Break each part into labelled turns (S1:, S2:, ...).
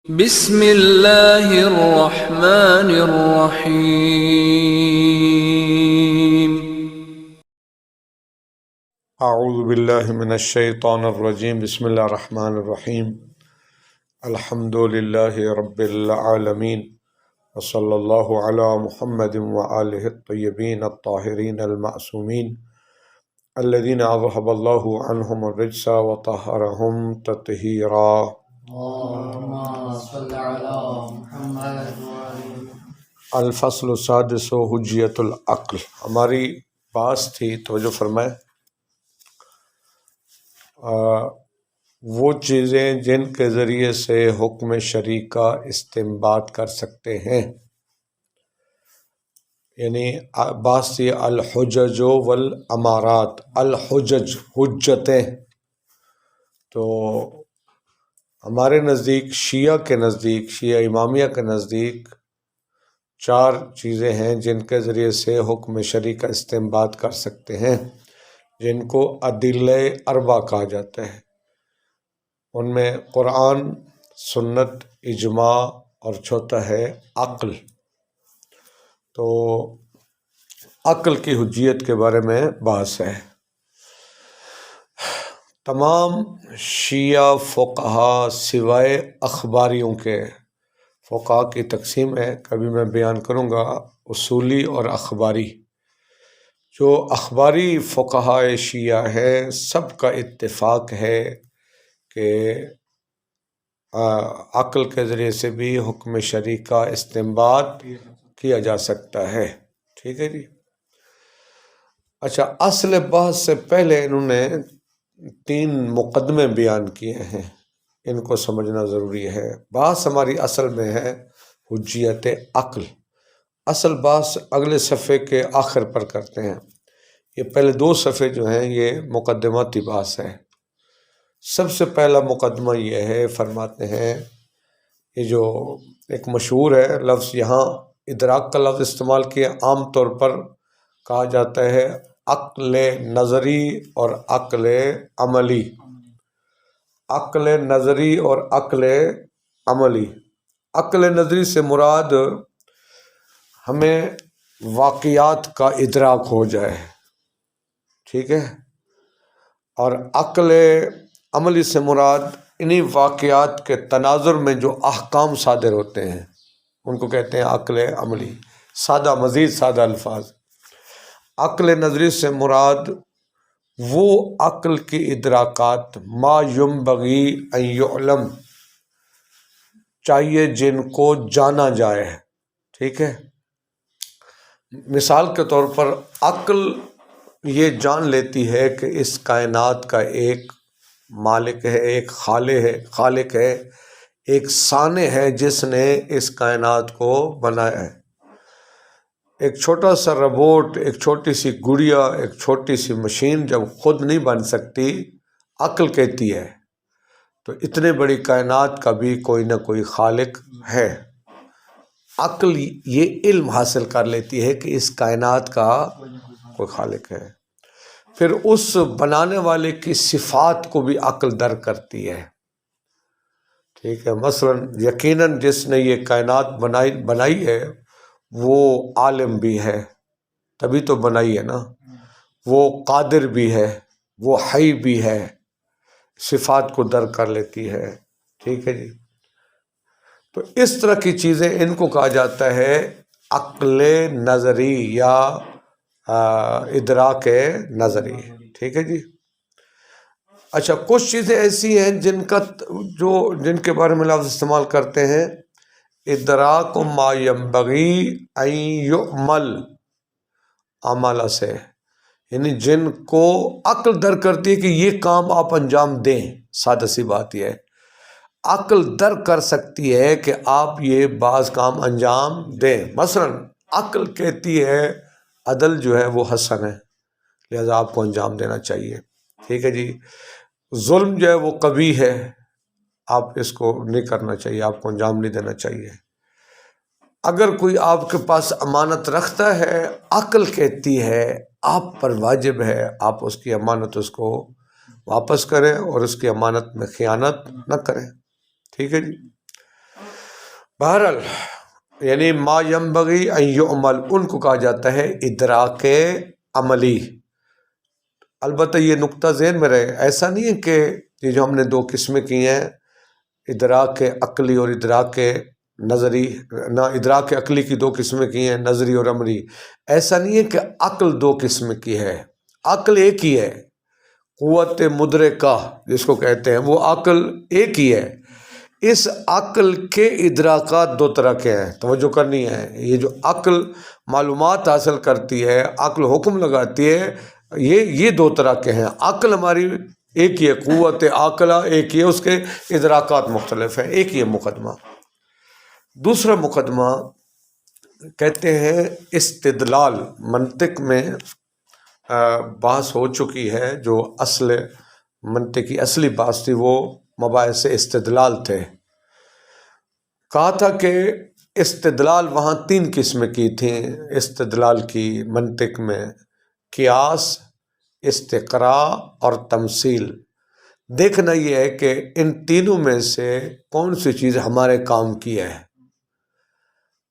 S1: بسم اللہ الرحمن الرحیم۔
S2: اعوذ باللہ من الشیطان الرجیم، بسم اللہ الرحمن الرحیم۔ الحمد للہ رب العالمین، وصلی اللہ علی محمد وآلہ الطیبین الطاہرین المعصومین الذین اذہب اللہ عنہم الرجس وطہرہم تطہیرا۔ الفصل السادس حجیت العقل۔ ہماری بات تھی، توجہ فرمائے، وہ چیزیں جن کے ذریعے سے حکم شرعی کا استنباط کر سکتے ہیں، یعنی بات تھی الحجج والامارات۔ الحجج حجتیں، تو ہمارے نزدیک، شیعہ کے نزدیک، شیعہ امامیہ کے نزدیک چار چیزیں ہیں جن کے ذریعے سے حکم شرعی کا استنباط کر سکتے ہیں، جن کو ادلہ اربع کہا جاتا ہے۔ ان میں قرآن، سنت، اجماع اور چوتھا ہے عقل۔ تو عقل کی حجیت کے بارے میں بحث ہے۔ تمام شیعہ فقہا سوائے اخباریوں کے، فقہا کی تقسیم ہے، کبھی میں بیان کروں گا اصولی اور اخباری۔ جو اخباری فقہا شیعہ ہے، سب کا اتفاق ہے کہ عقل کے ذریعے سے بھی حکم شرعی کا استنباط کیا جا سکتا ہے۔ ٹھیک ہے جی۔ اچھا، اصل بحث سے پہلے انہوں نے 3 مقدمے بیان کیے ہیں، ان کو سمجھنا ضروری ہے۔ بحث ہماری اصل میں ہے حجیت عقل۔ اصل بحث اگلے صفحے کے آخر پر کرتے ہیں۔ یہ پہلے 2 صفحے جو ہیں یہ مقدماتی بحث ہے۔ سب سے پہلا مقدمہ یہ ہے، فرماتے ہیں، یہ جو ایک مشہور ہے لفظ، یہاں ادراک کا لفظ استعمال کیا، عام طور پر کہا جاتا ہے عقل نظری اور عقل عملی۔ عقل نظری اور عقل عملی۔ عقل نظری سے مراد ہمیں واقعات کا ادراک ہو جائے، ٹھیک ہے، اور عقل عملی سے مراد انہی واقعات کے تناظر میں جو احکام صادر ہوتے ہیں ان کو کہتے ہیں عقل عملی۔ سادہ، مزید سادہ الفاظ۔ عقل نظری سے مراد وہ عقل کی ادراکات ما ینبغی ان یعلم، چاہیے جن کو جانا جائے، ٹھیک ہے۔ مثال کے طور پر عقل یہ جان لیتی ہے کہ اس کائنات کا ایک مالک ہے، ایک خالق ہے، ایک صانع ہے جس نے اس کائنات کو بنایا ہے۔ ایک چھوٹا سا روبوٹ، ایک چھوٹی سی گڑیا، ایک چھوٹی سی مشین جب خود نہیں بن سکتی، عقل کہتی ہے تو اتنے بڑی کائنات کا بھی کوئی نہ کوئی خالق ہے۔ عقل یہ علم حاصل کر لیتی ہے کہ اس کائنات کا کوئی خالق ہے۔ پھر اس بنانے والے کی صفات کو بھی عقل درک کرتی ہے، ٹھیک ہے۔ مثلا یقیناً جس نے یہ کائنات بنائی ہے وہ عالم بھی ہے، تبھی تو بنائی ہے نا۔ وہ قادر بھی ہے، وہ حی بھی ہے، صفات کو درک کر لیتی ہے، ٹھیک ہے جی۔ تو اس طرح کی چیزیں، ان کو کہا جاتا ہے عقل نظری یا ادراک نظری، ٹھیک ہے جی۔ اچھا، کچھ چیزیں ایسی ہیں جن کے بارے میں لفظ استعمال کرتے ہیں ادراک ما ینبغی ان یعمل، عمل سے، یعنی جن کو عقل درک کرتی ہے کہ یہ کام آپ انجام دیں۔ سادہ سی بات یہ ہے، عقل درک کر سکتی ہے کہ آپ یہ بعض کام انجام دیں۔ مثلا عقل کہتی ہے عدل جو ہے وہ حسن ہے، لہذا آپ کو انجام دینا چاہیے، ٹھیک ہے جی۔ ظلم جو ہے وہ قبیح ہے، آپ اس کو نہیں کرنا چاہیے، آپ کو انجام نہیں دینا چاہیے۔ اگر کوئی آپ کے پاس امانت رکھتا ہے، عقل کہتی ہے آپ پر واجب ہے آپ اس کی امانت اس کو واپس کریں اور اس کی امانت میں خیانت نہ کریں، ٹھیک ہے جی۔ بہرحال یعنی ما ینبغی ان یعمل ان کو کہا جاتا ہے ادراک عملی. البتہ یہ نقطہ ذہن میں رہے، ایسا نہیں ہے کہ یہ جو ہم نے دو قسمیں کی ہیں ادراک عقلی اور ادراک نظری، نہ ادراک عقلی کی دو قسمیں کی ہیں نظری اور عملی. ایسا نہیں ہے کہ عقل دو قسم کی ہے، عقل ایک ہی ہے. قوت مدرکہ جس کو کہتے ہیں وہ عقل ایک ہی ہے. اس عقل کے ادراکات دو طرح کے ہیں، توجہ کرنی ہے. یہ جو عقل معلومات حاصل کرتی ہے، عقل حکم لگاتی ہے، یہ دو طرح کے ہیں. عقل ہماری ایک ہی ہے، قوت عاقلہ ایک ہی ہے، اس کے ادراکات مختلف ہیں، ایک ہی ہے مقدمہ. دوسرا مقدمہ کہتے ہیں استدلال. منطق میں بحث ہو چکی ہے، جو اصل منطق کی اصلی بحث تھی وہ مباحث استدلال تھے. کہا تھا کہ استدلال وہاں تین قسم کی تھیں استدلال کی منطق میں: قیاس، استقراء اور تمثیل. دیکھنا یہ ہے کہ ان تینوں میں سے کون سی چیز ہمارے کام کی ہے،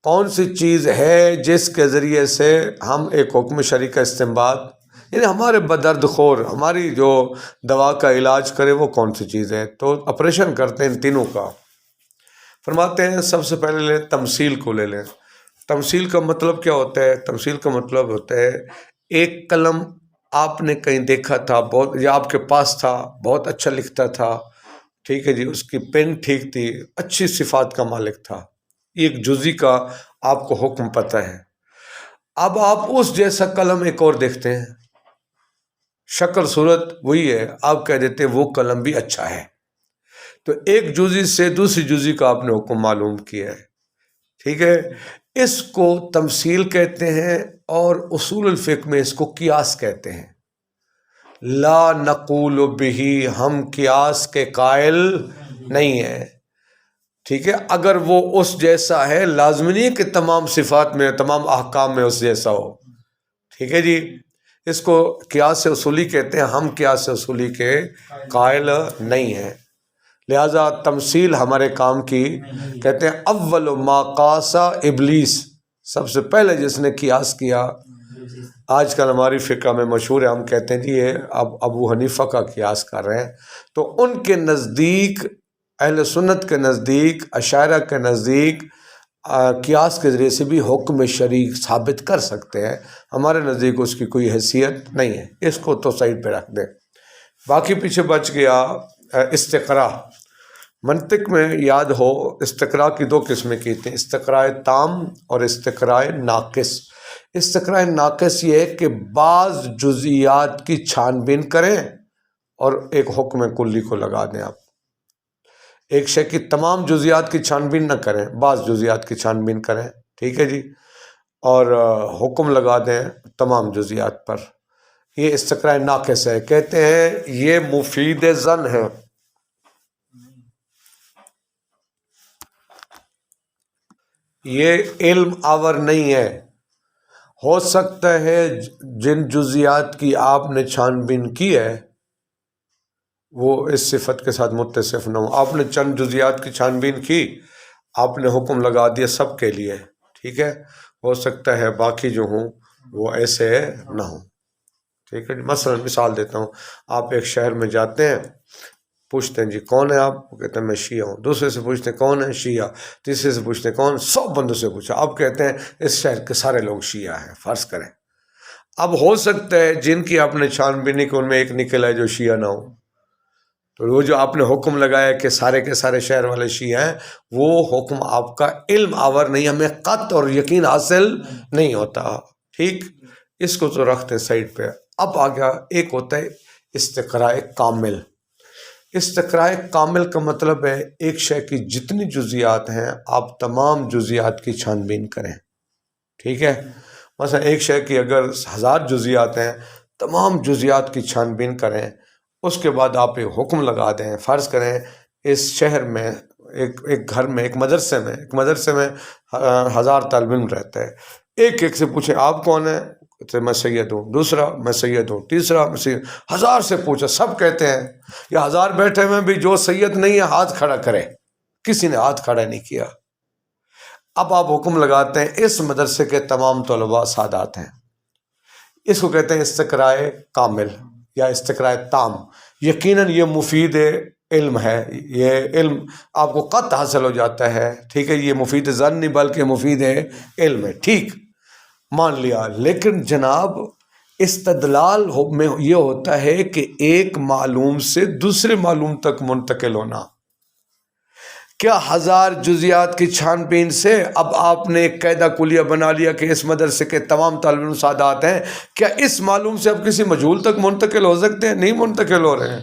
S2: کون سی چیز ہے جس کے ذریعے سے ہم ایک حکم شرعی کا استنباط، یعنی ہمارے بدرد خور ہماری جو دوا کا علاج کرے وہ کون سی چیز ہے. تو آپریشن کرتے ہیں ان تینوں کا. فرماتے ہیں سب سے پہلے لیں تمثیل کو لے لیں. تمثیل کا مطلب کیا ہوتا ہے؟ تمثیل کا مطلب ہوتا ہے ایک قلم آپ نے کہیں دیکھا تھا بہت، یا آپ کے پاس تھا، بہت اچھا لکھتا تھا، ٹھیک ہے جی، اس کی پین ٹھیک تھی، اچھی صفات کا مالک تھا، ایک جزی کا آپ کو حکم پتہ ہے. اب آپ اس جیسا قلم ایک اور دیکھتے ہیں، شکل صورت وہی ہے، آپ کہہ دیتے ہیں وہ قلم بھی اچھا ہے. تو ایک جزی سے دوسری جزی کا آپ نے حکم معلوم کیا ہے، ٹھیک ہے. اس کو تمثیل کہتے ہیں، اور اصول الفقہ میں اس کو قیاس کہتے ہیں. لا نقول بہ، ہم قیاس کے قائل نہیں ہیں، ٹھیک ہے. اگر وہ اس جیسا ہے لازمی نہیں کہ تمام صفات میں تمام احکام میں اس جیسا ہو، ٹھیک ہے جی. اس کو قیاس اصولی کہتے ہیں، ہم قیاس اصولی کے قائل نہیں ہیں. لہذا تمثیل ہمارے کام کی. کہتے ہیں اول ما قاس ابلیس، سب سے پہلے جس نے قیاس کیا، آج کل ہماری فقہ میں مشہور ہے، ہم کہتے ہیں جی یہ اب ابو حنیفہ کا قیاس کر رہے ہیں. تو ان کے نزدیک، اہل سنت کے نزدیک، اشاعرہ کے نزدیک قیاس کے ذریعے سے بھی حکم شرعی ثابت کر سکتے ہیں. ہمارے نزدیک اس کی کوئی حیثیت نہیں ہے، اس کو تو سائڈ پہ رکھ دیں. باقی پیچھے بچ گیا استقراء. منطق میں یاد ہو استقراء کی دو قسمیں کی تھیں، استقراء تام اور استقراء ناقص. استقراء ناقص یہ ہے کہ بعض جزیات کی چھان بین کریں اور ایک حکم کلی کو لگا دیں. آپ ایک شے کی تمام جزیات کی چھان بین نہ کریں، بعض جزیات کی چھان بین کریں، ٹھیک ہے جی، اور حکم لگا دیں تمام جزیات پر. یہ استقراء ناقص ہے. کہتے ہیں یہ مفید ظن ہے، یہ علم آور نہیں ہے. ہو سکتا ہے جن جزیات کی آپ نے چھان بین کی ہے وہ اس صفت کے ساتھ متصف نہ ہو. آپ نے چند جزیات کی چھان بین کی، آپ نے حکم لگا دیا سب کے لیے، ٹھیک ہے. ہو سکتا ہے باقی جو ہوں وہ ایسے نہ ہوں، ٹھیک ہے. مثلا مثال دیتا ہوں، آپ ایک شہر میں جاتے ہیں، پوچھتے ہیں جی کون ہے آپ، وہ کہتے ہیں میں شیعہ ہوں. دوسرے سے پوچھتے ہیں کون ہے، شیعہ. تیسرے سے پوچھتے ہیں کون، 100 بندوں سے پوچھا. آپ کہتے ہیں اس شہر کے سارے لوگ شیعہ ہیں، فرض کریں. اب ہو سکتا ہے جن کی آپ نے چھان بین کی ان میں ایک نکل آئے جو شیعہ نہ ہو. تو وہ جو آپ نے حکم لگایا کہ سارے کے سارے شہر والے شیعہ ہیں، وہ حکم آپ کا علم آور نہیں، ہمیں قطع اور یقین حاصل نہیں ہوتا، ٹھیک. اس کو تو رکھتے ہیں سائڈ پہ. اب آ گیا ایک ہوتا ہے استقراء کامل. استقراء کامل کا مطلب ہے ایک شے کی جتنی جزیات ہیں آپ تمام جزیات کی چھان بین کریں، ٹھیک ہے. مثلا ایک شے کی اگر 1000 جزیات ہیں، تمام جزیات کی چھان بین کریں. اس کے بعد آپ ایک حکم لگا دیں. فرض کریں اس شہر میں ایک گھر میں ایک مدرسے میں 1000 طالب علم رہتا ہے. ایک ایک سے پوچھیں آپ کون ہیں، تو میں سید ہوں. دوسرا میں سید ہوں. تیسرا میں سید. 1000 سے پوچھا، سب کہتے ہیں. یا 1000 بیٹھے ہوئے بھی جو سید نہیں ہے ہاتھ کھڑا کرے. کسی نے ہاتھ کھڑا نہیں کیا. اب آپ حکم لگاتے ہیں اس مدرسے کے تمام طلباء سادات ہیں. اس کو کہتے ہیں استقرائے کامل یا استقرائے تام. یقیناً یہ مفید علم ہے، یہ علم آپ کو قطع حاصل ہو جاتا ہے. ٹھیک ہے، یہ مفید ظن نہیں بلکہ مفید علم ہے. ٹھیک مان لیا. لیکن جناب استدلال میں یہ ہوتا ہے کہ ایک معلوم سے دوسرے معلوم تک منتقل ہونا. کیا 1000 جزیات کی چھان بین سے اب آپ نے ایک قاعدہ کلیہ بنا لیا کہ اس مدرسے کے تمام طالب علم سادات ہیں؟ کیا اس معلوم سے اب کسی مجہول تک منتقل ہو سکتے ہیں؟ نہیں منتقل ہو رہے ہیں.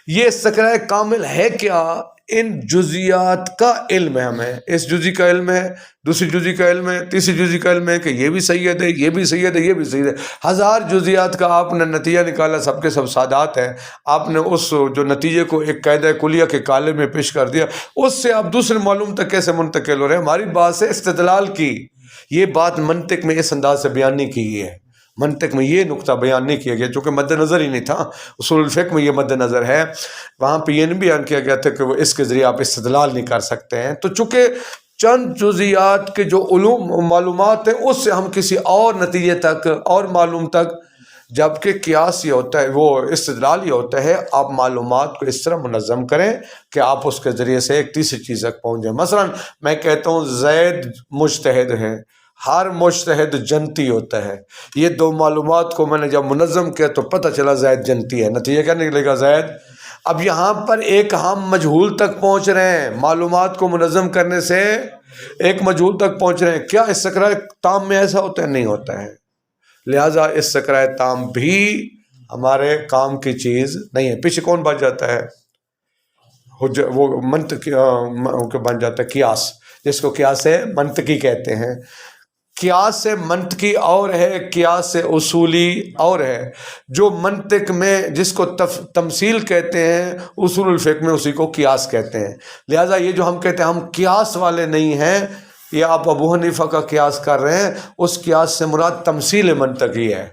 S2: یہ استقرائے کامل ہے کیا؟ ان جزیات کا علم ہے. ہمیں اس جزی کا علم ہے، دوسری جزی کا علم ہے، تیسری جزی کا علم ہے کہ یہ بھی سید ہے، یہ بھی سید ہے، یہ بھی سید ہے. 1000 جزیات کا آپ نے نتیجہ نکالا، سب کے سب سادات ہیں. آپ نے اس جو نتیجے کو ایک قاعدہ کلیہ کے کالے میں پیش کر دیا، اس سے آپ دوسرے معلوم تک کیسے منتقل ہو رہے ہیں؟ ہماری بات سے استدلال کی. یہ بات منطق میں اس انداز سے بیان نہیں کی گئی ہے. منطق میں یہ نقطہ بیان نہیں کیا گیا چونکہ مد نظر ہی نہیں تھا. اصول الفقہ میں یہ مد نظر ہے، وہاں پہ یہ نہیں بیان کیا گیا تھا کہ وہ اس کے ذریعے آپ استدلال نہیں کر سکتے ہیں. تو چونکہ چند جزیات کے جو علوم معلومات ہیں اس سے ہم کسی اور نتیجے تک اور معلوم تک، جبکہ قیاس یہ ہوتا ہے، وہ استدلال یہ ہوتا ہے آپ معلومات کو اس طرح منظم کریں کہ آپ اس کے ذریعے سے ایک تیسری چیز تک پہنچ جائیں. مثلا میں کہتا ہوں زید مجتہد ہے، ہر مجتہد جنتی ہوتا ہے. یہ دو معلومات کو میں نے جب منظم کیا تو پتہ چلا زید جنتی ہے. نتیجہ کیا نکلے گا؟ زید. اب یہاں پر ایک ہم مجہول تک پہنچ رہے ہیں، معلومات کو منظم کرنے سے ایک مجہول تک پہنچ رہے ہیں. کیا استقرائے تام میں ایسا ہوتا ہے؟ نہیں ہوتا ہے. لہٰذا استقرائے تام بھی ہمارے کام کی چیز نہیں ہے. پیچھے کون بن جاتا ہے؟ وہ منطقی بن جاتا ہے قیاس، جس کو قیاس منطقی کہتے ہیں. قیاس سے منطقی اور ہے، قیاس سے اصولی اور ہے. جو منطق میں جس کو تمثیل کہتے ہیں، اصول الفقہ میں اسی کو قیاس کہتے ہیں. لہٰذا یہ جو ہم کہتے ہیں ہم قیاس والے نہیں ہیں، یہ آپ ابو حنیفہ کا قیاس کر رہے ہیں، اس قیاس سے مراد تمثیل منطقی ہے.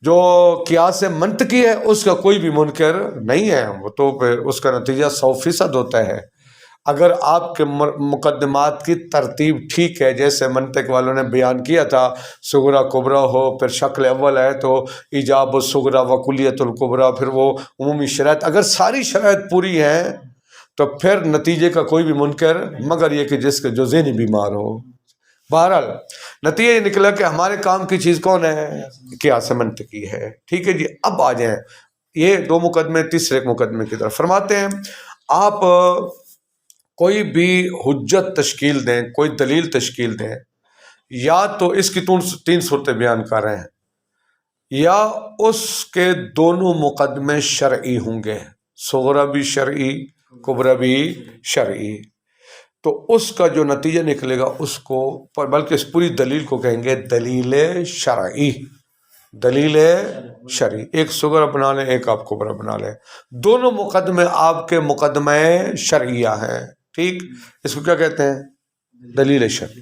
S2: جو قیاس منطقی ہے اس کا کوئی بھی منکر نہیں ہے، وہ تو پھر اس کا نتیجہ 100% ہوتا ہے. اگر آپ کے مقدمات کی ترتیب ٹھیک ہے، جیسے منطق والوں نے بیان کیا تھا، صغرا کبرا ہو، پھر شکل اول ہے تو ایجاب الصغرا و کلیت الکبرا، پھر وہ عمومی شرائط، اگر ساری شرائط پوری ہیں تو پھر نتیجے کا کوئی بھی منکر مگر یہ کہ جس کے جو ذہنی بیمار ہو. بہرحال نتیجہ یہ نکلا کہ ہمارے کام کی چیز کون ہے؟ قیاس منطقی ہے. ٹھیک ہے جی. اب آ جائیں یہ 2 مقدمے، تیسرے ایک مقدمے کی طرف. فرماتے ہیں آپ کوئی بھی حجت تشکیل دیں، کوئی دلیل تشکیل دیں، یا تو اس کی 3 صورتیں بیان کر رہے ہیں، یا اس کے دونوں مقدمے شرعی ہوں گے، صغرا بھی شرعی، کبرا بھی شرعی. تو اس کا جو نتیجہ نکلے گا اس کو، بلکہ اس پوری دلیل کو کہیں گے دلیل شرعی. دلیل شرعی. ایک صغرا بنا لیں، ایک آپ کبرا بنا لیں، دونوں مقدمے آپ کے مقدمے شرعیہ ہیں. ٹھیک، اس کو کیا کہتے ہیں؟ دلیل شرعی.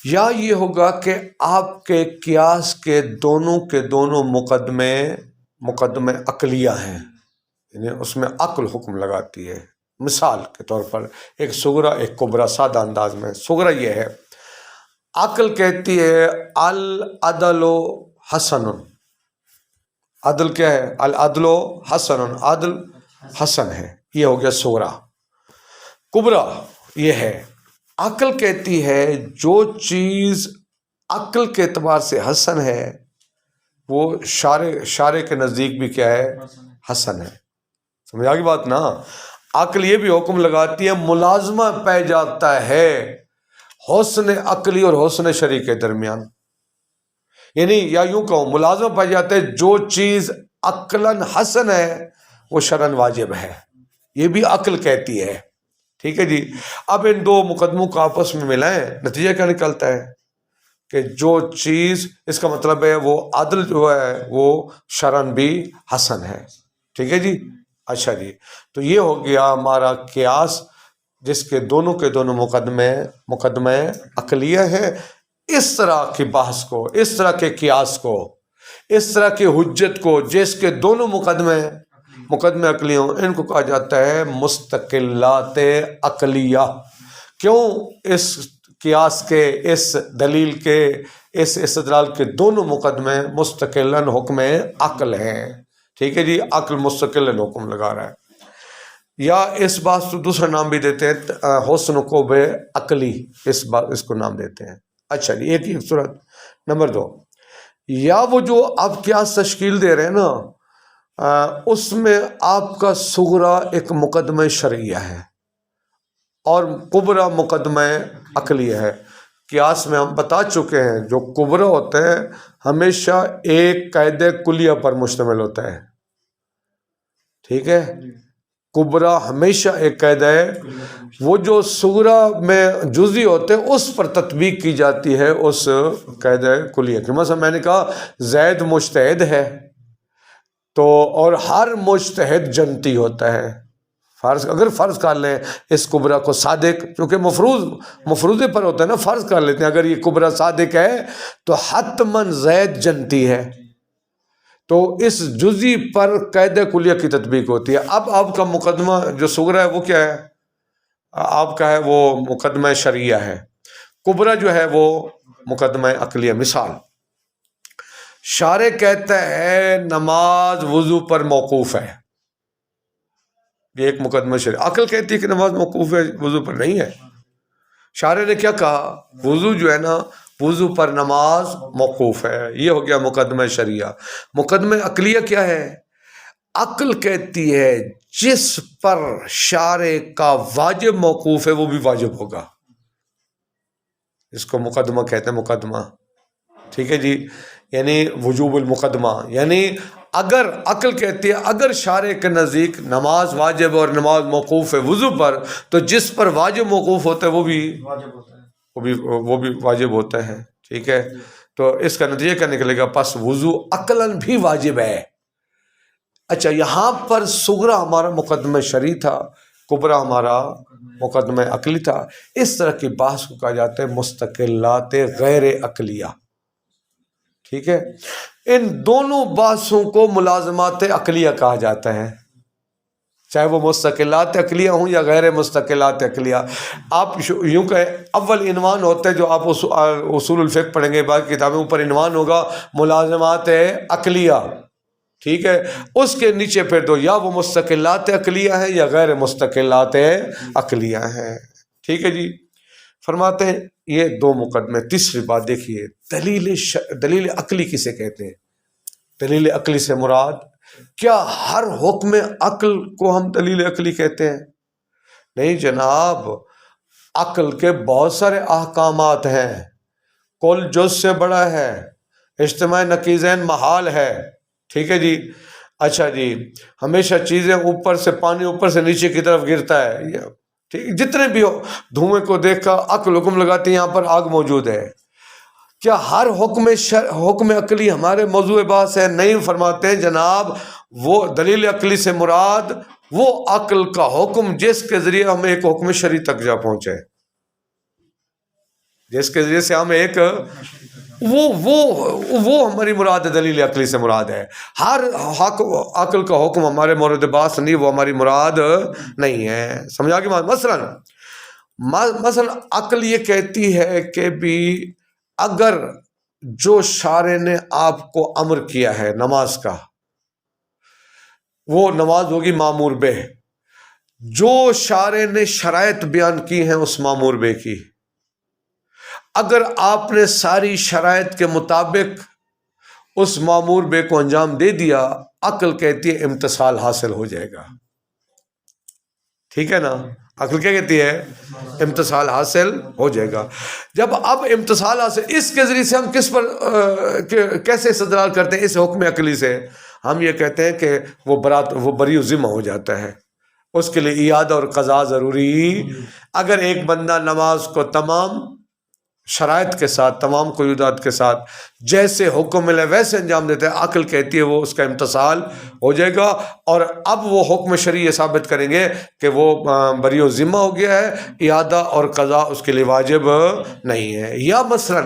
S2: یا یہ ہوگا کہ آپ کے قیاس کے دونوں مقدمے عقلیہ ہیں، یعنی اس میں عقل حکم لگاتی ہے. مثال کے طور پر ایک صغرا ایک کبرا. سادہ انداز میں صغرا یہ ہے، عقل کہتی ہے العدل حسن. عدل کیا ہے؟ العدل حسن، عدل حسن ہے. یہ ہو گیا صغرا. کبرا یہ ہے، عقل کہتی ہے جو چیز عقل کے اعتبار سے حسن ہے وہ شارع کے نزدیک بھی کیا ہے؟ حسن ہے. سمجھ آ گئی بات نا؟ عقل یہ بھی حکم لگاتی ہے، ملازمہ پہ جاتا ہے حسن عقلی اور حسن شرعی کے درمیان. یعنی یا یوں کہوں، ملازمہ پہ جاتا ہے جو چیز عقلاً حسن ہے وہ شرعاً واجب ہے. یہ بھی عقل کہتی ہے. ٹھیک ہے جی. اب ان 2 مقدموں کو آپس میں ملائیں، نتیجہ کیا نکلتا ہے کہ جو چیز، اس کا مطلب ہے وہ عدل جو ہے وہ شرعاً بھی حسن ہے. ٹھیک ہے جی. اچھا جی. تو یہ ہو گیا ہمارا قیاس، جس کے دونوں مقدمے عقلیہ ہیں. اس طرح کی بحث کو، اس طرح کے قیاس کو، اس طرح کی حجت کو جس کے دونوں مقدمے عقلی ہوں، ان کو کہا جاتا ہے مستقلات عقلیہ. کیوں اس قیاس کے، اس دلیل کے، اس استدلال کے دونوں مقدمے مستقلاً حکم عقل ہیں. ٹھیک ہے جی، عقل مستقلاً حکم لگا رہا ہے. یا اس بات کو دوسرا نام بھی دیتے ہیں حسن قوب عقلی، اس کو نام دیتے ہیں. اچھا جی، ایک ہی صورت. نمبر 2، یا وہ جو آپ قیاس تشکیل دے رہے ہیں نا، اس میں آپ کا صغرا ایک مقدمہ شرعیہ ہے اور کبرا مقدمہ عقلیہ ہے. قیاس میں ہم بتا چکے ہیں جو کبرا ہوتا ہے ہمیشہ ایک قاعدہ کلیہ پر مشتمل ہوتا ہے. ٹھیک ہے، کبرا ہمیشہ ایک قاعدہ ہے. وہ جو صغرا میں جزئی ہوتے ہیں اس پر تطبیق کی جاتی ہے اس قاعدہ کلیہ کی. مثلا میں نے کہا زید مجتہد ہے، تو اور ہر مجتہد جنتی ہوتا ہے. اگر فرض کر لیں اس کبرا کو صادق، کیونکہ مفروضے پر ہوتا ہے نا، فرض کر لیتے ہیں اگر یہ کبرا صادق ہے تو حتماً زید جنتی ہے. تو اس جزئی پر قاعدہ کلیہ کی تطبیق ہوتی ہے. اب آپ کا مقدمہ جو صغرا ہے وہ کیا ہے؟ آپ کا ہے وہ مقدمہ شرعیہ ہے. کبرا جو ہے وہ مقدمہ عقلیہ. مثال، شارع کہتا ہے نماز وضو پر موقوف ہے، یہ ایک مقدمہ شرعی. عقل کہتی ہے کہ نماز موقوف ہے، وضو پر نہیں ہے. شارع نے کیا کہا؟ وضو جو ہے نا، وضو پر نماز موقوف ہے. یہ ہو گیا مقدمہ شرعیہ. مقدمہ عقلیہ کیا ہے؟ عقل کہتی ہے جس پر شارع کا واجب موقوف ہے وہ بھی واجب ہوگا. اس کو مقدمہ کہتے ہیں، مقدمہ. ٹھیک ہے جی، یعنی وجوب المقدمہ. یعنی اگر عقل کہتی ہے اگر شارع کے نزدیک نماز واجب اور نماز موقوف ہے وضو پر، تو جس پر واجب موقوف ہوتا ہے وہ بھی واجب ہوتا ہے. ٹھیک ہے، تو اس کا نتیجہ کیا نکلے گا؟ پس وضو عقلاً بھی واجب ہے. اچھا، یہاں پر صغرا ہمارا مقدمہ شرعی تھا، کبرا ہمارا مقدمہ عقلی تھا. اس طرح کی بحث کو کہا جاتا ہے مستقلات غیر عقلیہ. ٹھیک ہے، ان دونوں بحثوں کو ملازمات عقلیہ کہا جاتا ہے، چاہے وہ مستقلات عقلیہ ہوں یا غیر مستقلات عقلیہ. آپ یوں کہیں اول عنوان ہوتا ہے جو آپ اصول الفقہ پڑھیں گے، باقی کتابیں اوپر عنوان ہوگا ملازمات عقلیہ. ٹھیک ہے، اس کے نیچے پھر دو، یا وہ مستقلات عقلیہ ہیں یا غیر مستقلات عقلیہ ہیں. ٹھیک ہے جی، فرماتے ہیں یہ دو مقدمے. تیسری بات دیکھیے، دلیل عقلی کسے کہتے ہیں؟ دلیل عقلی سے مراد کیا ہر حکم عقل کو ہم دلیل عقلی کہتے ہیں؟ نہیں جناب، عقل کے بہت سارے احکامات ہیں، کل جز سے بڑا ہے، اجتماع نقیضین محال ہے. ٹھیک ہے جی. اچھا جی، ہمیشہ چیزیں اوپر سے، پانی اوپر سے نیچے کی طرف گرتا ہے. ٹھیک، جتنے بھی ہو، دھوئیں کو دیکھ کر عقل حکم لگاتی ہے یہاں پر آگ موجود ہے. کیا ہر حکم عقلی ہمارے موضوع بحث ہے؟ نہیں. فرماتے ہیں جناب وہ دلیل عقلی سے مراد وہ عقل کا حکم جس کے ذریعے ہم ایک حکم شرعی تک جا پہنچے، جس کے ذریعے سے ہم ایک وہ ہماری مراد ہے، دلیل عقلی سے مراد ہے. ہر عقل کا حکم ہمارے مورد بحث نہیں، وہ ہماری مراد نہیں ہے. سمجھا کہ مثلا عقل یہ کہتی ہے کہ بھی اگر جو شارع نے آپ کو امر کیا ہے نماز کا، وہ نماز ہوگی معمور بہ. جو شارع نے شرائط بیان کی ہیں اس معمور بہ کی، اگر آپ نے ساری شرائط کے مطابق اس معمور بے کو انجام دے دیا، عقل کہتی ہے امتثال حاصل ہو جائے گا. ٹھیک ہے نا، عقل کیا کہتی ہے؟ امتثال حاصل ہو جائے گا. جب اب امتثال حاصل، اس کے ذریعے سے ہم کس پر کیسے استدلال کرتے ہیں؟ اس حکم عقلی سے ہم یہ کہتے ہیں کہ وہ بری و ذمہ ہو جاتا ہے. اس کے لیے اعادہ اور قضا ضروری. اگر ایک بندہ نماز کو تمام شرائط کے ساتھ، تمام قیودات کے ساتھ جیسے حکم ملے ویسے انجام دیتا ہے، عقل کہتی ہے وہ اس کا امتثال ہو جائے گا. اور اب وہ حکم شرعی ثابت کریں گے کہ وہ بری و ذمہ ہو گیا ہے، اعادہ اور قضا اس کے لیے واجب نہیں ہے. یا مثلا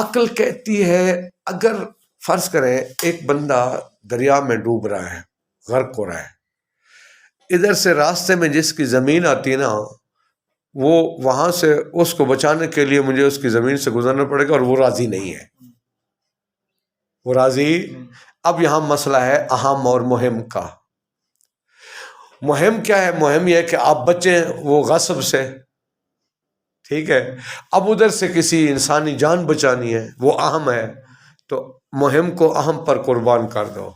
S2: عقل کہتی ہے اگر فرض کریں ایک بندہ دریا میں ڈوب رہا ہے، غرق ہو رہا ہے، ادھر سے راستے میں جس کی زمین آتی ہے نا وہ وہاں سے اس کو بچانے کے لیے مجھے اس کی زمین سے گزرنا پڑے گا، اور وہ راضی نہیں ہے، وہ راضی۔ اب یہاں مسئلہ ہے اہم اور مہم کا۔ مہم کیا ہے؟ مہم یہ ہے کہ آپ بچیں وہ غصب سے، ٹھیک ہے۔ اب ادھر سے کسی انسانی جان بچانی ہے، وہ اہم ہے، تو مہم کو اہم پر قربان کر دو،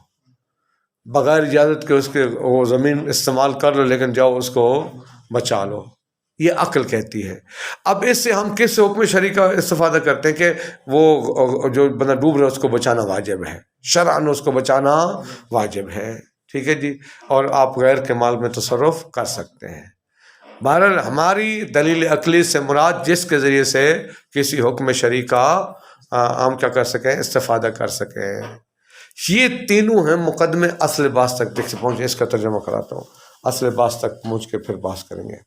S2: بغیر اجازت کے اس کے وہ زمین استعمال کر لو، لیکن جاؤ اس کو بچا لو، یہ عقل کہتی ہے۔ اب اس سے ہم کس حکم شرعی کا استفادہ کرتے ہیں کہ وہ جو بندہ ڈوب رہا ہے اس کو بچانا واجب ہے، شرعاً اس کو بچانا واجب ہے، ٹھیک ہے جی، اور آپ غیر کے مال میں تصرف کر سکتے ہیں۔ بہرحال ہماری دلیل عقلی سے مراد جس کے ذریعے سے کسی حکم شرعی کا ہم کیا کر سکیں، استفادہ کر سکیں۔ یہ تینوں ہیں مقدمے اصل باس تک پہنچے۔ اس کا ترجمہ کراتا ہوں، اصل باس تک پہنچ کے پھر بحث کریں گے۔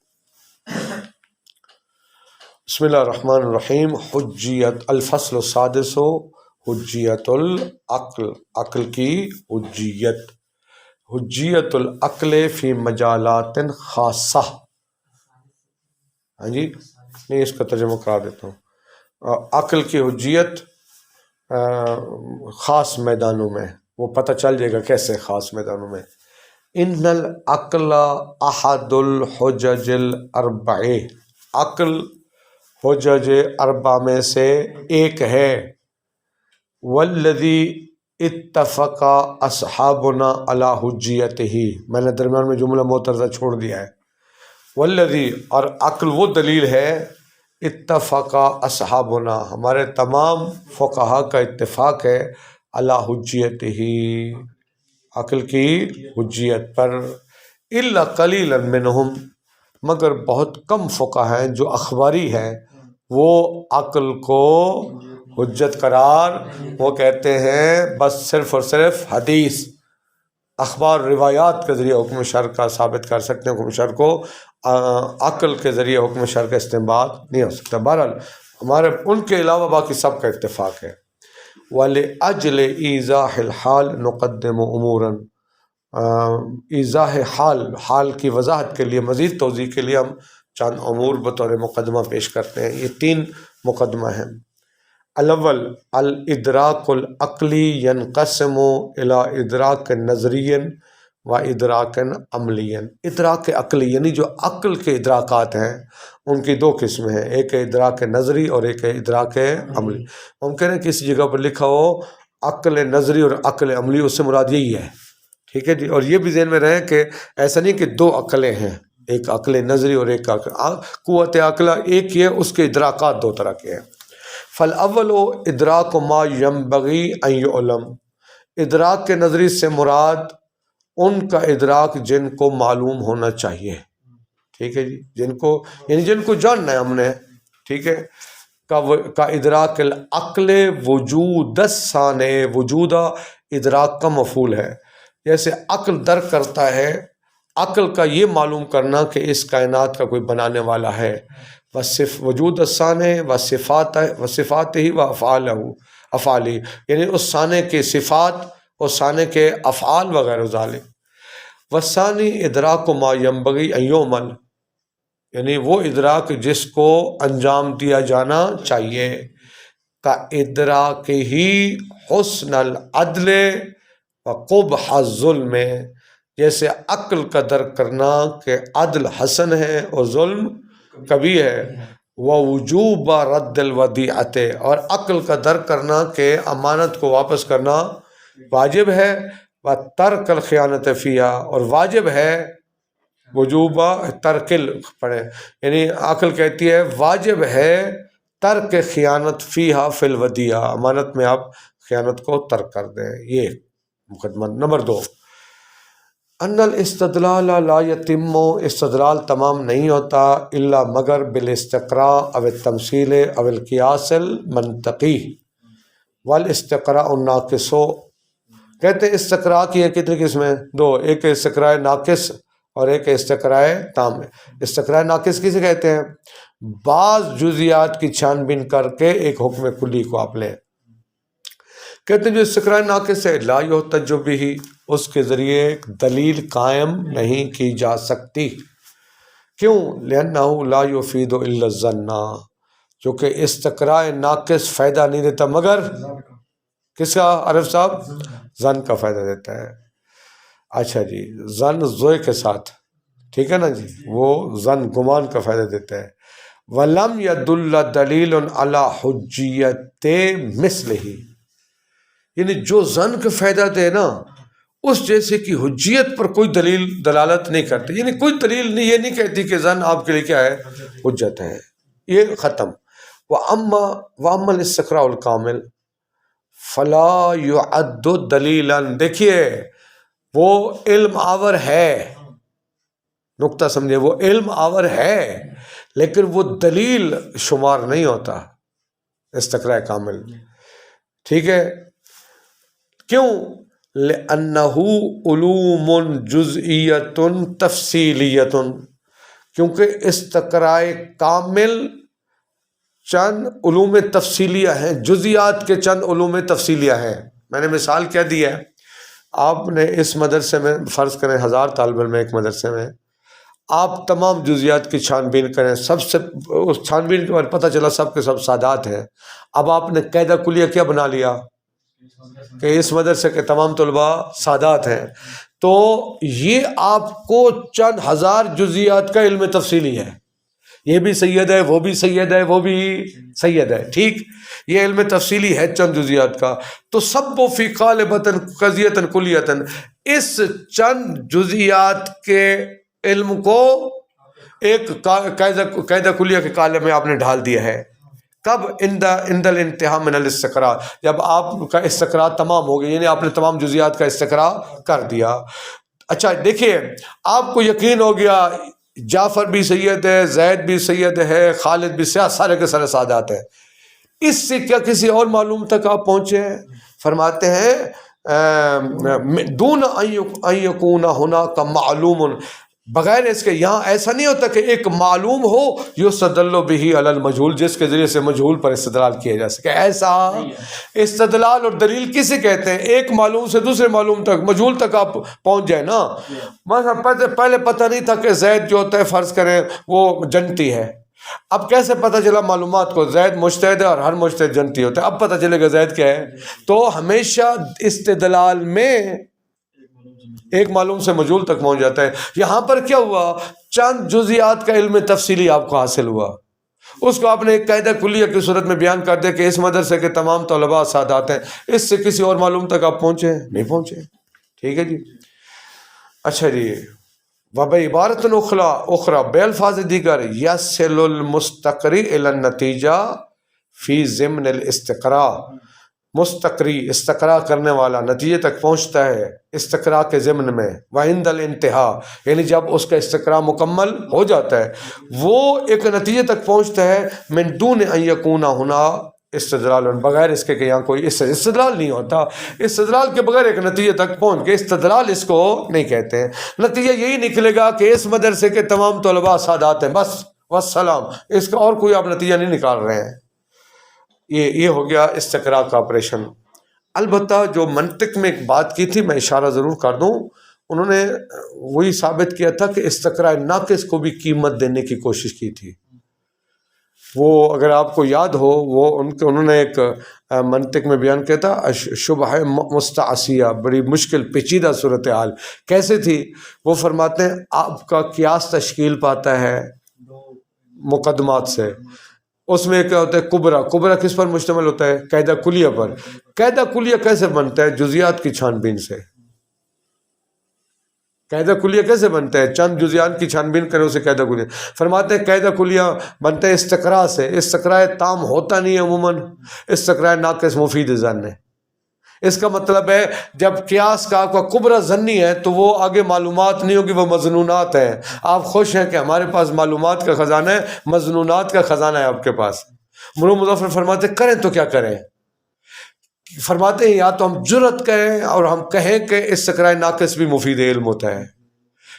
S2: بسم اللہ الرحمن الرحیم۔ حجیت الفصل السادس، حجیت العقل، عقل کی حجیت، حجیت العقل فی مجالات خاصہ۔ ہاں جی، نہیں اس کا ترجمہ کرا دیتا ہوں۔ عقل کی حجیت خاص میدانوں میں، وہ پتہ چل جائے گا کیسے خاص میدانوں میں۔ ان العقل احد الحجج الاربع، عقل حجج اربع میں سے ایک ہے۔ والذی اتفق اصحابنا علی حجیتہ، میں نے درمیان میں جملہ معترضہ چھوڑ دیا ہے۔ والذی، اور عقل وہ دلیل ہے، اتفق اصحابنا، ہمارے تمام فقہا کا اتفاق ہے، علی حجیتہ، عقل کی حجیت پر۔ الا قلیلا منہم، مگر بہت کم فقہا ہیں جو اخباری ہیں، وہ عقل کو حجت قرار، وہ کہتے ہیں بس صرف اور صرف حدیث، اخبار، روایات کے ذریعے حکم شرع کا ثابت کر سکتے ہیں، حکم شرع کو عقل کے ذریعے حکم شرع کا استنباط نہیں ہو سکتا۔ بہرحال ہمارے ان کے علاوہ باقی سب کا اتفاق ہے۔ وَلِأَجْلِ إِيضَاحِ الْحَالِ نُقَدِّمُ أُمُورًا، ایضاح حال، حال کی وضاحت کے لیے، مزید توضیح کے لیے ہم چند امور بطور مقدمہ پیش کرتے ہیں۔ یہ 3 مقدمہ ہیں۔ الاول، الادراک العقلی ینقسم الی ادراک نظری و ادراک عملی۔ ادراک عقلی یعنی جو عقل کے ادراکات ہیں ان کی 2 قسمیں ہیں، ایک ہے ادراک نظری اور ایک ہے ادراک عملی۔ ممکن ہے کسی جگہ پر لکھا ہو عقل نظری اور عقل عملی، اس سے مراد یہی ہے، ٹھیک ہے جی۔ اور یہ بھی ذہن میں رہے کہ ایسا نہیں کہ 2 عقلیں ہیں، ایک عقل نظری اور ایک قوت عقلہ ایک ہی ہے، اس کے ادراکات 2 طرح کے ہیں۔ فالاول ادراک ما ینبغی ان یعلم، ادراک کے نظری سے مراد ان کا ادراک جن کو معلوم ہونا چاہیے، ٹھیک ہے جی، جن کو یعنی جن کو جاننا ہے ہم نے، ٹھیک ہے، کا ادراک العقل وجود الثانی، وجودہ ادراک کا مفعول ہے۔ جیسے عقل درک کرتا ہے، عقل کا یہ معلوم کرنا کہ اس کائنات کا کوئی بنانے والا ہے، وجود الثانی و صفات ہی و افعالی، یعنی اس ثانی کے صفات اور ثانی کے افعال وغیرہ ذالک۔ والثانی ادراک ما ینبغی ان یعمل، یعنی وہ ادراک جس کو انجام دیا جانا چاہیے، کا ادراک ہی حسن العدل و قبح الظلم، جیسے عقل کا درک کرنا کہ عدل حسن ہے اور ظلم کبھی ہے، ووجوب رد الودیعۃ، اور عقل کا درک کرنا کہ امانت کو واپس کرنا واجب ہے، وترک الخیانۃ فیہا، اور واجب ہے وجوب ترک پڑھیں، یعنی عقل کہتی ہے واجب ہے ترک خیانت فیہا فی الودیعہ، امانت میں آپ خیانت کو ترک کر دیں۔ یہ مقدمہ نمبر 2، ان الاستدلال لا یتم، استدلال تمام نہیں ہوتا الا مگر بالاستقراء او التمثیل او القیاس المنطقی، والاستقراء الناقص، کہتے ہیں استقراء کی ہے کتنی قسمیں؟ 2، ایک استقراء ناقص اور ایک استقراء تام۔ استقراء ناقص کسے کہتے ہیں؟ بعض جزیات کی چھان بین کر کے ایک حکم کلی کو آپ لیں۔ کہتے ہیں جو استقراء ناقص ہے، لا یحتج بہ، اس کے ذریعے دلیل قائم نہیں کی جا سکتی، کیوں؟ لأنه لا يفيد إلا الظن، کیونکہ استقراء ناقص فائدہ نہیں دیتا مگر کس کا عارف صاحب؟ ظن کا فائدہ دیتا ہے۔ اچھا جی، ظن زوئے کے ساتھ، ٹھیک ہے نا جی، وہ ظن گمان کا فائدہ دیتا ہے۔ وَلَمْ يَدُلَّ دَلِيلٌ عَلَى حُجِّيَّةِ مِثْلِهِ، یعنی جو ظن کا فائدہ دے نا اس جیسے کی حجیت پر کوئی دلیل دلالت نہیں کرتی، یعنی کوئی دلیل نہیں، یہ نہیں کہتی کہ ظن آپ کے لیے کیا ہے؟ حجت ہے، یہ ختم۔ وَأَمَّا الْإِسْتِقْرَاءُ الْكَامِلُ فَلَا يُعَدُّ دَلِيلًا، دیکھیے وہ علم آور ہے، نقطہ سمجھے، وہ علم آور ہے لیکن وہ دلیل شمار نہیں ہوتا استقراء کامل، ٹھیک ہے؟ کیوں؟ لِأَنَّهُ عُلُومٌ جُزْئِيَّةٌ تَفْصِيلِيَّةٌ، کیونکہ استقراء کامل چند علوم تفصیلیہ ہیں، جزیات کے چند علوم تفصیلیہ ہیں۔ میں نے مثال کیا دی ہے، آپ نے اس مدرسے میں فرض کریں 1000 طالب علم ایک مدرسے میں، آپ تمام جزیات کی چھان بین کریں، سب سے اس چھان بین کے بعد پتہ چلا سب کے سب سادات ہیں، اب آپ نے قاعدہ کلیہ کیا بنا لیا کہ اس مدرسے کے تمام طلباء سادات ہیں، تو یہ آپ کو چند ہزار جزیات کا علم تفصیلی ہے، یہ بھی سید ہے، وہ بھی سید ہے، وہ بھی سید ہے، ٹھیک، یہ علم تفصیلی ہے چند جزیات کا۔ تو سب فی قالبۃ قضیۃ کلیۃ، اس چند جزیات کے علم کو ایک قاعدہ کلیہ کے قالب میں آپ نے ڈھال دیا ہے۔ کب؟ عند الانتہاء من الاستقراء، جب آپ کا استقراء تمام ہو گیا، یعنی آپ نے تمام جزیات کا استقراء کر دیا۔ اچھا دیکھیے، آپ کو یقین ہو گیا جعفر بھی سید ہے، زید بھی سید ہے، خالد بھی سید، سارے کے سارے سادات ہیں، اس سے کیا کسی اور معلوم تک آپ پہنچے ہیں؟ فرماتے ہیں دون ان یکون ہناک معلوم، بغیر اس کے یہاں ایسا نہیں ہوتا کہ ایک معلوم ہو یستدل بہ علی المجہول، جس کے ذریعے سے مجہول پر استدلال کیا جا سکے، ایسا استدلال اور دلیل کسے کہتے ہیں؟ ایک معلوم سے دوسرے معلوم تک، مجہول تک آپ پہنچ جائیں نا۔ مثلا پہلے پتہ نہیں تھا کہ زید جو ہوتا ہے فرض کریں وہ جنتی ہے، اب کیسے پتہ چلا معلومات کو؟ زید مجتہد ہے اور ہر مجتہد جنتی ہوتا ہے، اب پتہ چلے گا زید کیا ہے۔ تو ہمیشہ استدلال میں ایک معلوم سے مجہول تک پہنچ جاتا ہے۔ یہاں پر کیا ہوا؟ چند جزیات کا علم تفصیلی آپ کو حاصل ہوا، اس کو آپ نے ایک قاعدہ کلیہ کی صورت میں بیان کر دیا کہ اس مدرسے کے تمام طلباء سادات ہیں، اس سے کسی اور معلوم تک آپ پہنچے نہیں پہنچے، ٹھیک ہے جی۔ اچھا جی، وبعبارۃ اخری بے الفاظ دیگر یصل المستقری الی النتیجہ فی ضمن الاستقراء، مستقری استقراء کرنے والا نتیجے تک پہنچتا ہے استقراء کے ضمن میں، وعند الانتہاء یعنی جب اس کا استقراء مکمل ہو جاتا ہے وہ ایک نتیجے تک پہنچتا ہے، من دون ان یکون ہنا استدلال، بغیر اس کے کہ یہاں کوئی استدلال نہیں ہوتا، استدلال کے بغیر ایک نتیجے تک پہنچ کے استدلال اس کو نہیں کہتے ہیں۔ نتیجہ یہی نکلے گا کہ اس مدرسے کے تمام طلباء سادات ہیں، بس والسلام، اس کا اور کوئی آپ نتیجہ نہیں نکال رہے ہیں۔ یہ ہو گیا استقراء کا آپریشن۔ البتہ جو منطق میں ایک بات کی تھی، میں اشارہ ضرور کر دوں، انہوں نے وہی ثابت کیا تھا کہ استقراء ناقص کو بھی قیمت دینے کی کوشش کی تھی۔ وہ اگر آپ کو یاد ہو، وہ انہوں نے ایک منطق میں بیان کیا تھا شبہ مستعصیہ، بڑی مشکل پیچیدہ صورتحال کیسے تھی؟ وہ فرماتے ہیں آپ کا قیاس تشکیل پاتا ہے مقدمات سے، اس میں کیا ہوتا ہے؟ کبرا کس پر مشتمل ہوتا ہے؟ قاعدہ کلیہ پر۔ قاعدہ کلیہ کیسے بنتا ہے؟ جزیات کی چھان بین سے۔ قاعدہ کلیہ کیسے بنتا ہے؟ چند جزیات کی چھان بین کرے اسے قاعدہ کلیہ۔ فرماتے ہیں قاعدہ کلیہ بنتا ہے استقراء سے، استقراء تام ہوتا نہیں ہے عموماً، استقراء ناقص مفید ظن ہے۔ اس کا مطلب ہے جب قیاس کا آپ کا کبرا ظنی ہے تو وہ آگے معلومات نہیں ہوگی، وہ مظنونات ہیں۔ آپ خوش ہیں کہ ہمارے پاس معلومات کا خزانہ ہے، مظنونات کا خزانہ ہے آپ کے پاس۔ مرو مظفر فرماتے ہیں کریں تو کیا کریں؟ فرماتے ہیں یا تو ہم جرت کریں اور ہم کہیں کہ استقراء ناقص بھی مفید علم ہوتا ہے۔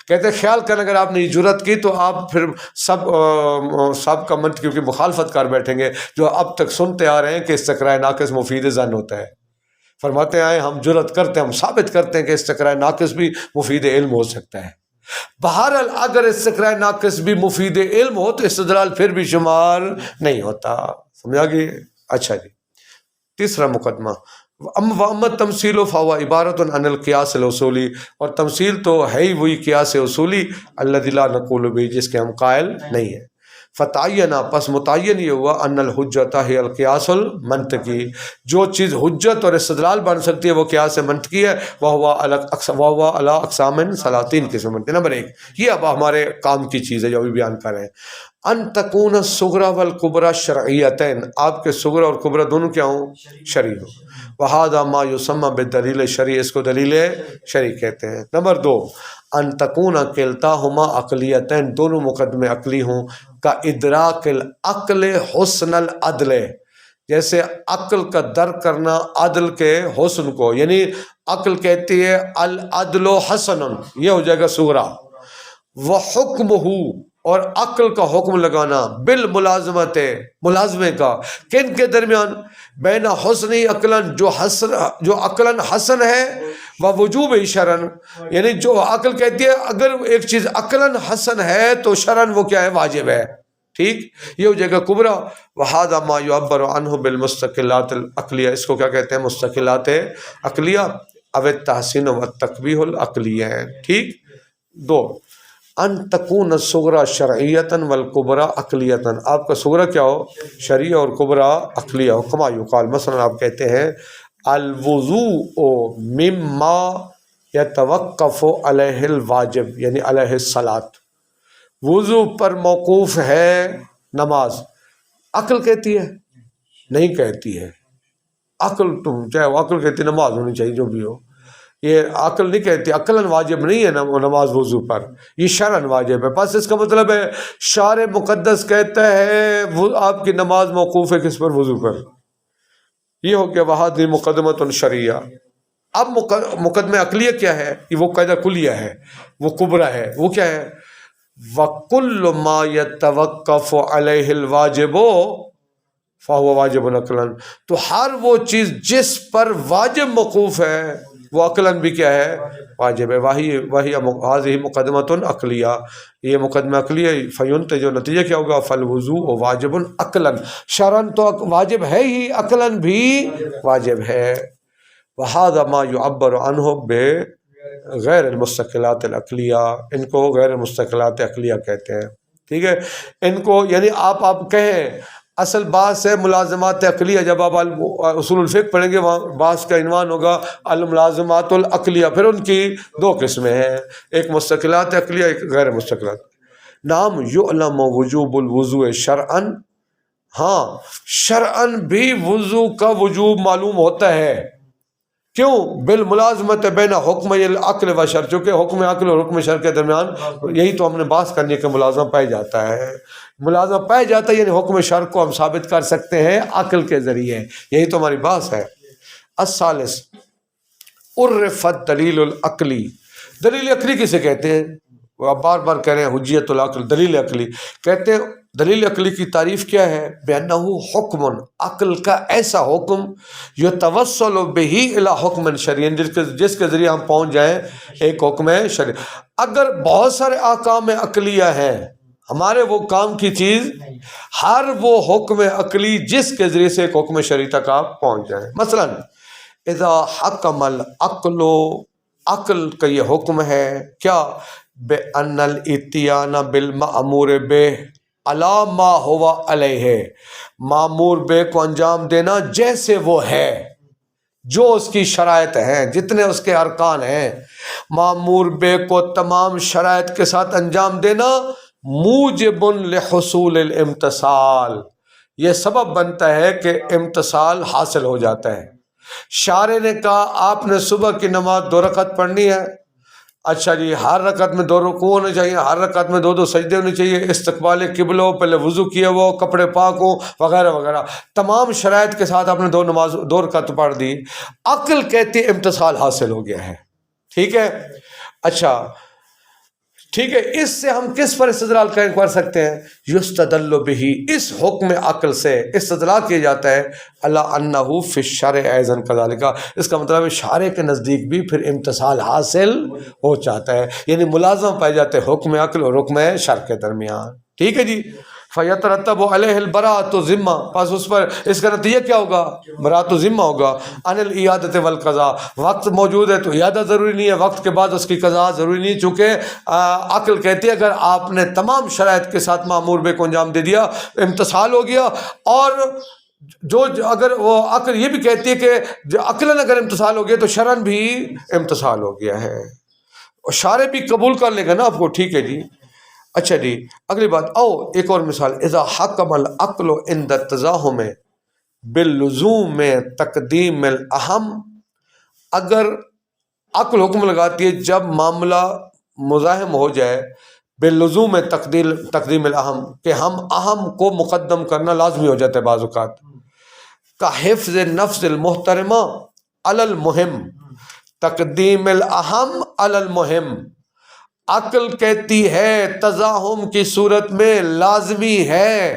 S2: کہتے ہیں خیال کریں اگر آپ نے جرت کی تو آپ پھر سب کا منطق کی مخالفت کر بیٹھیں گے جو اب تک سنتے آ رہے ہیں کہ استقراء ناقص مفید ظن ہوتا ہے۔ فرماتے ہیں ہم جرت کرتے ہیں، ہم ثابت کرتے ہیں کہ استقراء ناقص بھی مفید علم ہو سکتا ہے۔ بہرحال اگر استقراء ناقص بھی مفید علم ہو تو استدلال پھر بھی شمار نہیں ہوتا. سمجھا گئی؟ اچھا جی، تیسرا مقدمہ، اما تمثیل فہو عبارت عن القیاس الاصولی، اور تمثیل تو ہے ہی وہی قیاس اصولی الذی لا نقول به، جس کے ہم قائل نہیں ہیں. فتعینہ، پس متعین یہ ہوا ان الحجۃ ہی القیاس المنطقی، جو چیز حجت اور استدلال بن سکتی ہے وہ قیاس منطقی ہے. وہو علی اقسام ثلاثین قسم. نمبر 1، یہ اب ہمارے کام کی چیز ہے جو ابھی بیان کر رہے ہیں. ان تکون الصغری والکبری شرعیتین، آپ کے صغری اور کبری دونوں کیا ہوں؟ شرعی ہوں. وہذا ما یسمى بالدلیل شرعی، اس کو دلیل شرعی کہتے ہیں. نمبر 2، ان تکون کلتاہما عقلیتین، دونوں مقدمے عقلی ہوں. کا ادراک العقل حسن العدل، جیسے عقل کا درک کرنا عدل کے حسن کو، یعنی عقل کہتی ہے العدل حسن، یہ ہو جائے گا صغری. وحکمہ، اور عقل کا حکم لگانا بالملازمت، ملازمے کا، کن کے درمیان؟ بین حسن عقلاً، جو عقلاً حسن ہے، و وجوب شرعاً، یعنی جو عقل کہتی ہے اگر ایک چیز عقلاً حسن ہے تو شرعاً وہ کیا ہے؟ واجب ہے. ٹھیک، یہ ہو جائے گا کبریٰ. وہذا ما یعبر عنہ بالمستقلات العقلیہ، اس کو کیا کہتے ہیں؟ مستقلات عقلیہ او التحسین والتقبیح العقلیہ. ٹھیک. 2، ان تکون الصغری شرعیتاً والکبری عقلیتاً، آپ کا صغری کیا ہو؟ شرعی اور کبری عقلیہ ہو. کما یقال، مثلا آپ کہتے ہیں الوضوء مما یتوقف علیہ الواجب، یعنی علیہ الصلاۃ، وضو پر موقوف ہے نماز. عقل کہتی ہے؟ نہیں کہتی ہے. عقل تم چاہے عقل کہتی نماز ہونی چاہیے جو بھی ہو، یہ عقل نہیں کہتی. عقلاً واجب نہیں ہے نماز وضو پر، یہ شرعاً واجب ہے. بس اس کا مطلب ہے شارع مقدس کہتا ہے وہ آپ کی نماز موقوف ہے کس پر؟ وضو پر. یہ ہو گیا وہذہ مقدمۃ شرعیہ. اب مقدمہ عقلیہ کیا ہے؟ یہ وہ قاعدہ کلیہ ہے، وہ کبریٰ ہے. وہ کیا ہے؟ وَكُلُّ مَا يَتَوَقَّفُ عَلَيْهِ الْوَاجِبُ فَهُوَ وَاجِبٌ عَقْلًا، تو ہر وہ چیز جس پر واجب موقوف ہے وہ عقلاً بھی کیا ہے؟ واجب ہے. وہی هذه مقدمۃ عقلیہ، یہ مقدمہ عقلیہ. فینتج، جو نتیجہ کیا ہوگا؟ فالوضوء واجب عقلاً، شرعاً تو واجب ہے ہی، عقلاً بھی واجب ہے. وہذا ما یعبر عنہ غیر المستقلات العقلیہ، ان کو غیر مستقلات عقلیہ کہتے ہیں. ٹھیک ہے. ان کو یعنی آپ کہیں اصل بحث ہے ملازمات عقلیہ. جب آپ اصول الفقہ پڑھیں گے وہاں بحث کا عنوان ہوگا الملازمات العقلیہ. پھر ان کی 2 قسمیں ہیں، ایک مستقلات عقلیہ، ایک غیر مستقلات. نام یعلم وجوب الوضوء شرعاً، ہاں شرعاً بھی وضو کا وجوب معلوم ہوتا ہے. کیوں؟ بالملازمت بین حکم العقل و شرع، چونکہ حکم عقل اور حکم شرع کے درمیان یہی تو ہم نے بحث کرنی ہے کہ ملازمہ پایا جاتا ہے. ملازمہ پایا جاتا ہے یعنی حکم شرع کو ہم ثابت کر سکتے ہیں عقل کے ذریعے، یہی تو ہماری بحث ہے. الثالث، عرفت دلیل العقلی. دلیل عقلی کسے کہتے ہیں؟ وہ آپ بار بار کہہ رہے ہیں حجیت العقل، دلیل عقلی کہتے ہیں. دلیل عقلی کی تعریف کیا ہے؟ بأنہ حکم، عقل کا ایسا حکم یتوسل بہ الی حکم شرعی، جس کے ذریعے ہم پہنچ جائیں ایک حکم شرعی. اگر بہت سارے احکام عقلیہ ہیں ہمارے، وہ کام کی چیز، ہر وہ حکم عقلی جس کے ذریعے سے ایک حکم شرعی تک آپ پہنچ جائیں. مثلا اذا حکم العقل، عقل کا یہ حکم ہے کیا؟ بأن الاتیان بالمأمور بہ علی ما ہوا علیہ، مامور بے کو انجام دینا جیسے وہ ہے، جو اس کی شرائط ہیں، جتنے اس کے ارکان ہیں، مامور بے کو تمام شرائط کے ساتھ انجام دینا موجب لحصول الامتثال، یہ سبب بنتا ہے کہ امتثال حاصل ہو جاتا ہے. شارع نے کہا آپ نے صبح کی نماز 2 رکعت پڑھنی ہے. اچھا جی، ہر رکعت میں 2 رکوع ہونے چاہیے، ہر رکعت میں 2 سجدے ہونے چاہیے، استقبال قبلہ ہو، پہلے وضو کیا وہ، کپڑے پاک ہو، وغیرہ وغیرہ، تمام شرائط کے ساتھ آپ نے 2 رکعت پڑھ دی. عقل کہتی ہے امتثال حاصل ہو گیا ہے. ٹھیک ہے. اچھا ٹھیک ہے، اس سے ہم کس پر استدلال کر سکتے ہیں؟ یستدل بہ، اس حکم عقل سے استدلال کیا جاتا ہے اللہ انہ فی الشرع ایضا کذالک، اس کا مطلب ہے شارع کے نزدیک بھی پھر امتثال حاصل ہو جاتا ہے، یعنی ملازم پائے جاتے ہیں حکم عقل اور حکم شرع کے درمیان، ٹھیک ہے جی۔ فیترتب علیہ البراۃ ذمہ، پس اس پر اس کا نتیجہ کیا ہوگا؟ براۃ ذمہ ہوگا۔ عن العیادۃ والقضاء، وقت موجود ہے تو عیادت ضروری نہیں ہے، وقت کے بعد اس کی قضاء ضروری نہیں، چونکہ عقل کہتی ہے اگر آپ نے تمام شرائط کے ساتھ مأمور بے کو انجام دے دیا امتثال ہو گیا، اور جو اگر وہ عقل یہ بھی کہتی ہے کہ جو عقلاً اگر امتثال ہو گیا تو شرعاً بھی امتثال ہو گیا ہے، اور شارع بھی قبول کر لے گا نا آپ کو، ٹھیک ہے جی۔ اچھا جی، اگلی بات، ایک اور مثال، اذا حکم العقل عند التزاحم باللزوم تقدیم الاہم، اگر عقل حکم لگاتی ہے جب معاملہ مزاحم ہو جائے باللزوم تقدیم الاہم، کہ ہم اہم کو مقدم کرنا لازمی ہو جاتا ہے بعض اوقات، کا حفظ نفس المحترمہ علی المہم، تقدیم الاہم علی المہم، عقل کہتی ہے تزاحم کی صورت میں لازمی ہے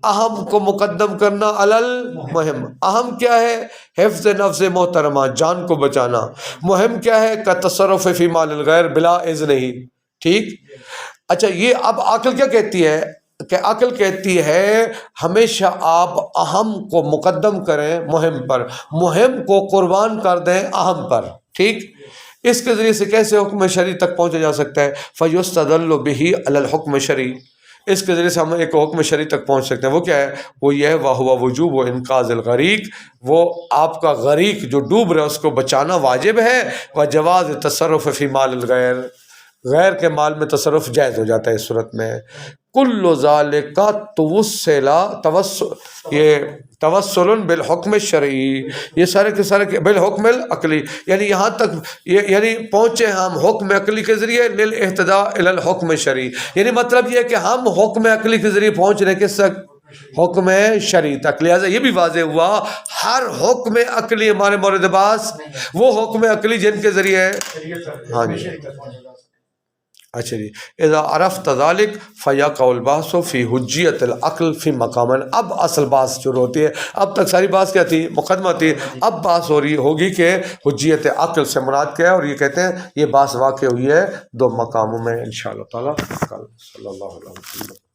S2: اہم کو مقدم کرنا علی المہم۔ اہم کیا ہے؟ حفظ نفس محترمہ، جان کو بچانا۔ مہم کیا ہے؟ کا تصرف فی مال الغیر بلا اذن ہی، ٹھیک۔ اچھا، یہ اب عقل کیا کہتی ہے کہ عقل کہتی ہے ہمیشہ آپ اہم کو مقدم کریں مہم پر، مہم کو قربان کر دیں اہم پر، ٹھیک۔ اس کے ذریعے سے کیسے حکم شرعی تک پہنچا جا سکتا ہے؟ فیستدل بہ علی الحکم شرعی، اس کے ذریعے سے ہم ایک حکم شرعی تک پہنچ سکتے ہیں، وہ کیا ہے؟ وہ یہ ہے وہو وجوب و انقاذ الغریق، وہ آپ کا غریق جو ڈوب رہا ہے اس کو بچانا واجب ہے، وجواز تصرف فی مال الغیر، غیر کے مال میں تصرف جائز ہو جاتا ہے اس صورت میں۔ کل ذالک توسل بالحکم الشرعی، یہ سارے کے سارے بالحکم العقلی، یعنی یہاں تک یعنی پہنچے ہم حکم عقلی کے ذریعے للاہتداء الی الحکم الشرعی، یعنی مطلب یہ ہے کہ ہم حکم عقلی کے ذریعے پہنچ رہے کس تک؟ حکم شرعی تک۔ لہٰذا یہ بھی واضح ہوا ہر حکم عقلی ہمارے مورد باس وہ حکم عقلی جن کے ذریعے، ہاں جی، اچھا جی، اذا عرفت ذلك فيقع البحث في حجیت العقل في مقام، اب اصل بحث شروع ہوتی ہے، اب تک ساری بحث کیا تھی؟ مقدمہ تھی، اب بحث ہو رہی ہوگی کہ حجیت عقل سے مراد کیا ہے، اور یہ کہتے ہیں یہ بحث واقع ہوئی ہے دو مقاموں میں انشاءاللہ تعالی۔ صلی اللہ علیہ وسلم۔